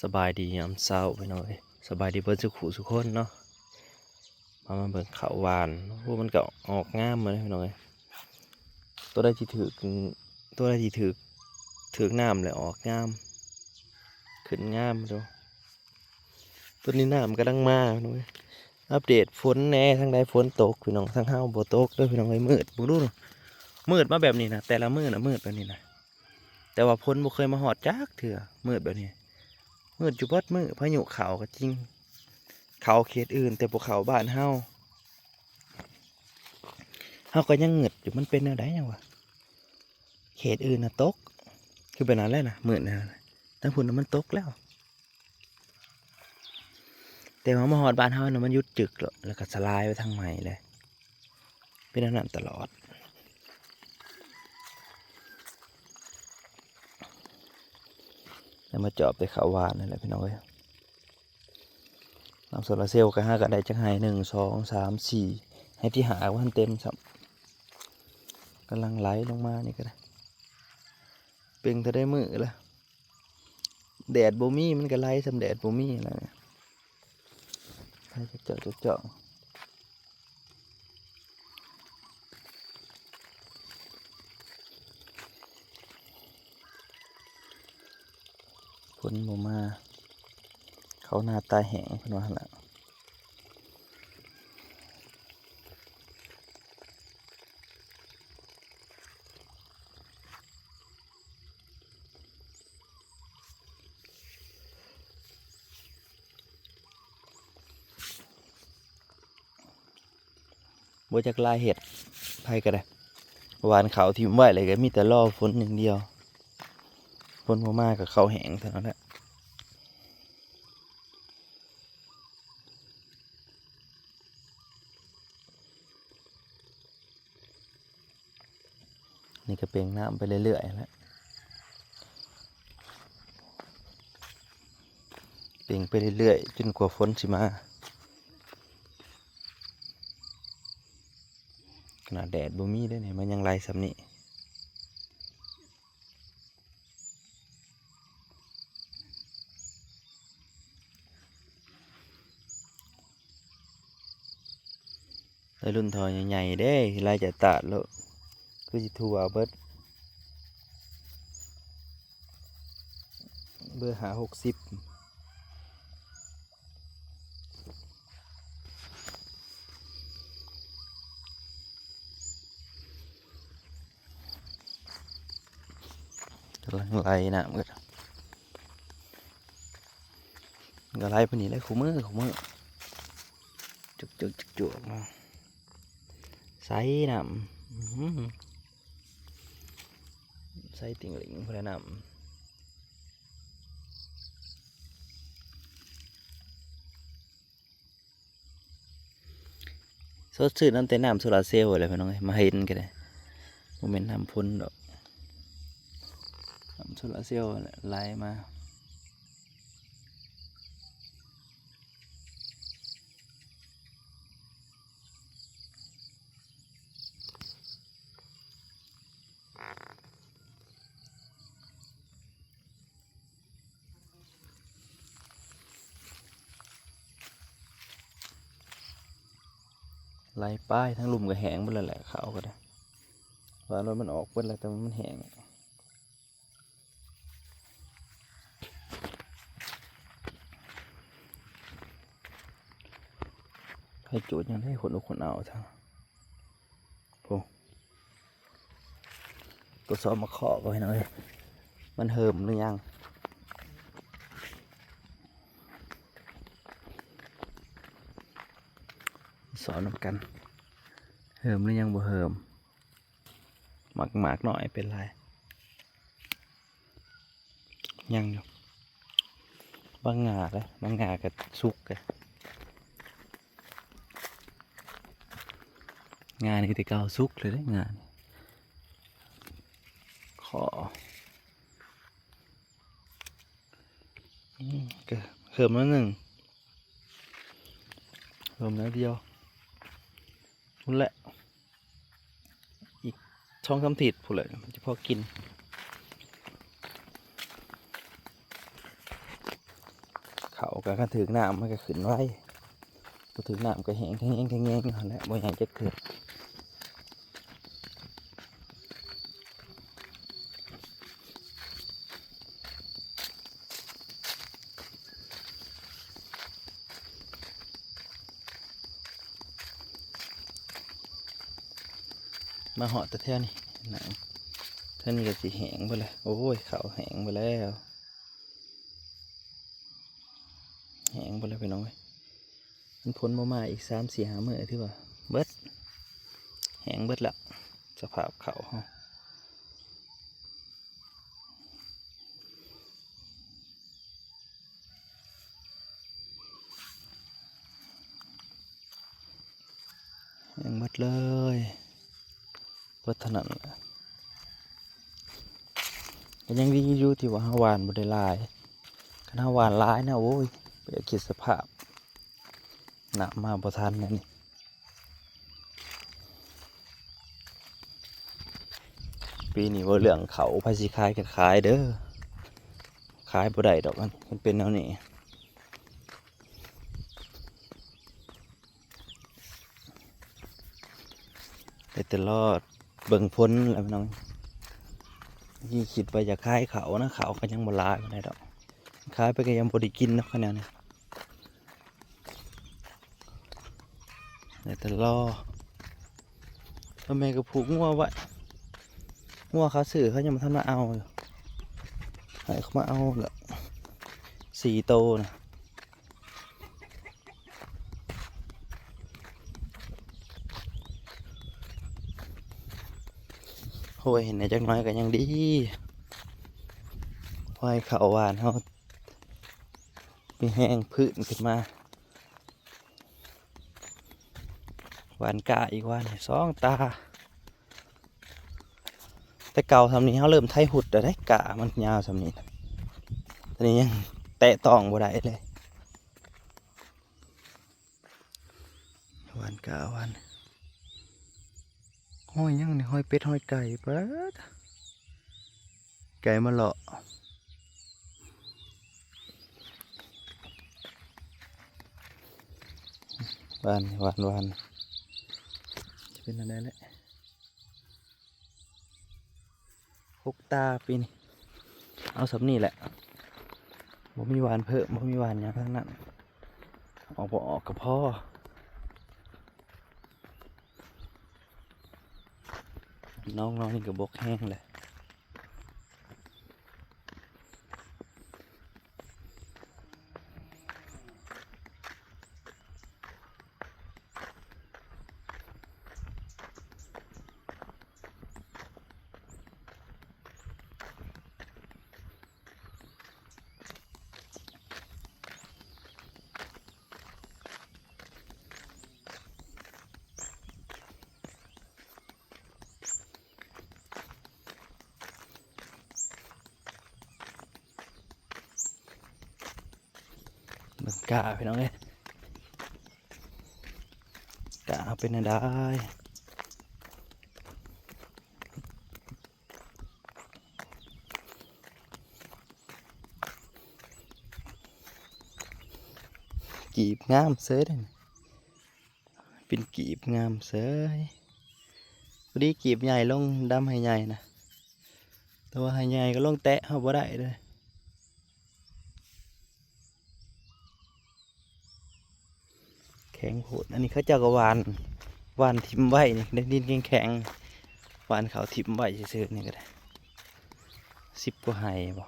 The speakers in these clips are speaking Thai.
สบายดียามเช้าไปหน่อยสบายดีเบิดสุขุสุกคนเนาะมาเบิ่งข้าวหวานพวกมันก็ออกงามมาเลยไปหน่อยตัวได้ที่ถือตัวได้ที่ถือน้ำเลยออกงามขึ้นงามดูตัวนี้น้ำกำลังมาไปหน่อยอัปเดตฝนแน่ทั้งใดฝนตกพี่น้องทั้งห้าวบ่ตกด้วยพี่น้องไอ้มืดบุรุษมืดมาแบบนี้นะแต่ละมืดนะมืดแบบนี้นะแต่ว่าฝนบ่เคยมาหอดจักเถื่อมืดแบบนี้มืดจุบดมืดพายุเขาก็จริงเขาเขตอื่นแต่พวกเขาบ้านเฮาก็ยังเหงืดอยู่มันเป็นอะไรยังวะเขตอื่นนะตกคือเป็นอะไรนะมืดนะทั้งพุ่นน่ะมันตกแล้วแต่ว่ามาหอดบ้านเฮานะมันยุดจึกแล้วก็สลายไปทางใหม่เลยเป็นอันนั้นตลอดแล้วมาจอบไปเขาวานนั่นแหละพี่น้องเอ้ยน้ำโซลาเซลล์ก็ห้าก็ได้จังไห้1 2 3 4ให้ที่หาวันเต็มครับกำลังไหลลงมานี่ก็ได้เป่งจะได้มือละแดดบ่มีมันก็ไหลสำแดดบ่มีอะไรให้เจาะฝนบ่มาเขาหน้าตาแห้งเพิ่นว่าหั่นล่ะบ่จักลายเห็ดไผก็ได้หวานเขาทิ่มไว้เลยก็มีแต่รอฝนอย่างเดียวฝนบ่มาก็เขาแห้งเท่านั้นแหละนี่ก็เป่งน้ำไปเรื่อยๆแล้วเป่งไปเรื่อยๆจนกว่าฝนสิมาขนาดแดดบ่มีได้เนี่ยมันยังไหลซ้ำนี่ไอ้รุ่นทอใหญ่ๆเด้ไหลจะตาดแล้วคือสิทั่วเบิดเบอร์60กำลังไหลน้ำก็ไหลพอนี้เลยคู่มือจุกมาใส่น้ำใส่ติ่งหลิงพอแล้วน้ำสดชื่นน้ำแต่น้ำโซลาเซลล์อะไรพี่น้องมาเห็นกันเลยโมเมนต์น้ำพ่นดอกน้ำโซลาเซลล์ไหลมาไหลป้ายทั้งลุ่มก็แห้งหมดแล้วแหละเขาก็ได้ว่ารถมันออกเปิดแล้วแต่มันแห้งให้จุดยังได้ขนอุกขนเอาทั้งพวกตัวซ้อมมาเคาะก็ให้หน่อยมันเหิมหรือยังสอนน้ำกันเหิมหรือยังบ่เหิมหมักหน่อยเป็นไรยังอยู่บางงาเลยบางงากับสุกเลยงานนี่ติเกาสุกเลยได้งานขอก็เหิมแล้วหนึ่งเหิมแล้วเดียวนั่นแหละอีก2-3 ถิดพูดเลยมันจะพอกิน ก็กระถึกน้ำมันก็ขึ้นไว้พอถึกน้ำก็แห้งแห้งแห้งแห้งนั่นแหละบ่อยากจะเกิดมาเหาะแต่แท่นี่น้ำแท่นี่ก็สิแห้งไปเลยโอ้ยเขาแห้งไปแล้วแห้งไปเลยพี่น้องเว้ยมันพ้นมาอีก3-4-5 มื้อที่ว่าเบิดแห้งเบิดละสภาพเขาแห้งเบิดเลยเบิดเท่านั้นแหละก็ยังดีอยู่ที่ว่าหวานบ่ได้หลายคันหวานหลายนะโอ้ยไปคิดสภาพน้ำมาบ่ทันนะนี่ปีนี้ว่าเรื่องเขาไผสิขายก็ขายเด้อขายบ่ได้ดอกมันเป็นแนวนี้แต่รอดเบิ่งพ้นแล้วพี่น้องยี่คิดว่าจะขายเขานะเขาก็ยังบ่หลายปานใดดอกขายไปก็ยังบ่ได้กินนะขนาดนี้แต่รอพ่อแม่ก็ผูกงัวไว้งัวเขาซื้อเขายังมาทำมาเอาอยู่ให้เขามาเอาละ4 โตนะโอ้ยเห็นในจักน้อยก็ยังดีพอให้เขาหวานเขามีแห้งพื้นขึ้นมาหวานกะอีกวัน2 ตาแต่เก่าทำนี้เขาเริ่มไทยหุดแต่ได้กะมันยาวทำนี้ตอนนี้ยังแตะต้องบ่ได้เลยหวานกะวันห้อยยังนี่ห้อยเป็ดห้อยไก่เปิดไก่มาเลาะวันจะเป็นอะไรแหละ6 ตาปีนี้เอาสำนี่แหละบ่มีหวานเพิ่มบ่มีหวานอย่างทั้งนั้นออกบ่ออกกับพ่อน้องนี่ก็บกแห้งเลยมันกะพี่น้องเอ้ยกะเอาเป็นอะไรกีบงามเสยเลยเป็นกีบงามเสยพอดีกีบใหญ่ลงดำให้ใหญ่นะแต่ว่าให้ใหญ่ก็ลงแตะเขาบ่ได้เลยแข็งโหดอันนี้เขาเจ้าก็หวานทิมไว้นี่ได้ดินแข็งหวานเขาทิมไว้ซื่อๆนี่ก็ได้10 กว่าไห่บ่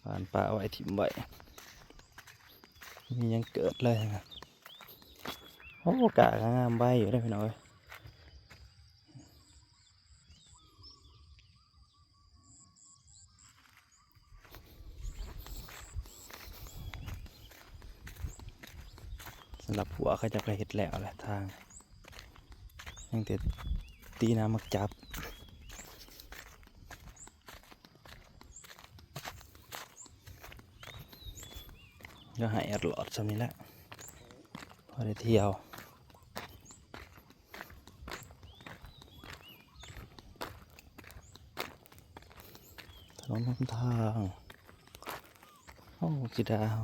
หวานปลาไว้ทิมไว้มียังเกิดเลยนะโอ้กะงามใบอยู่ได้พี่น้อยสำหรับหัวเขาจะไปเห็ดแล้วแหละทางยังแต่ตีน้ำมักจับก็หายอดหลอดสำนี้แหละพอได้เที่ยวถนนหนทางโอ้ ห้องจิดาว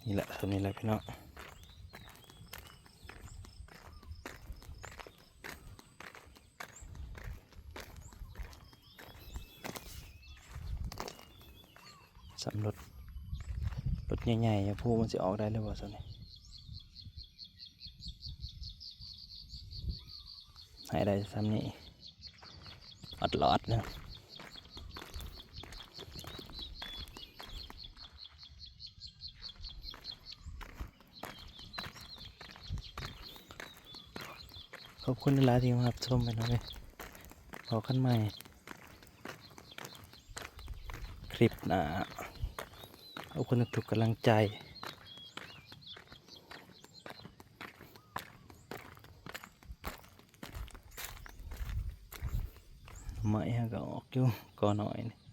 นี่แหละทำนี่แหละพี่น้องสำรถรถใหญ่ๆอย่างพวกมันจะออกได้หรือเปล่าสันนี่ให้ได้ซ้ำนี่อัดหลอดนะขอบคุณหลายที่มารับชมไปนะเลยขอขั้นใหม่คลิปหน้าขอบคุณทุกกำลังใจไม่ฮะก็ออกอยู่ก่อนหน่อยนี่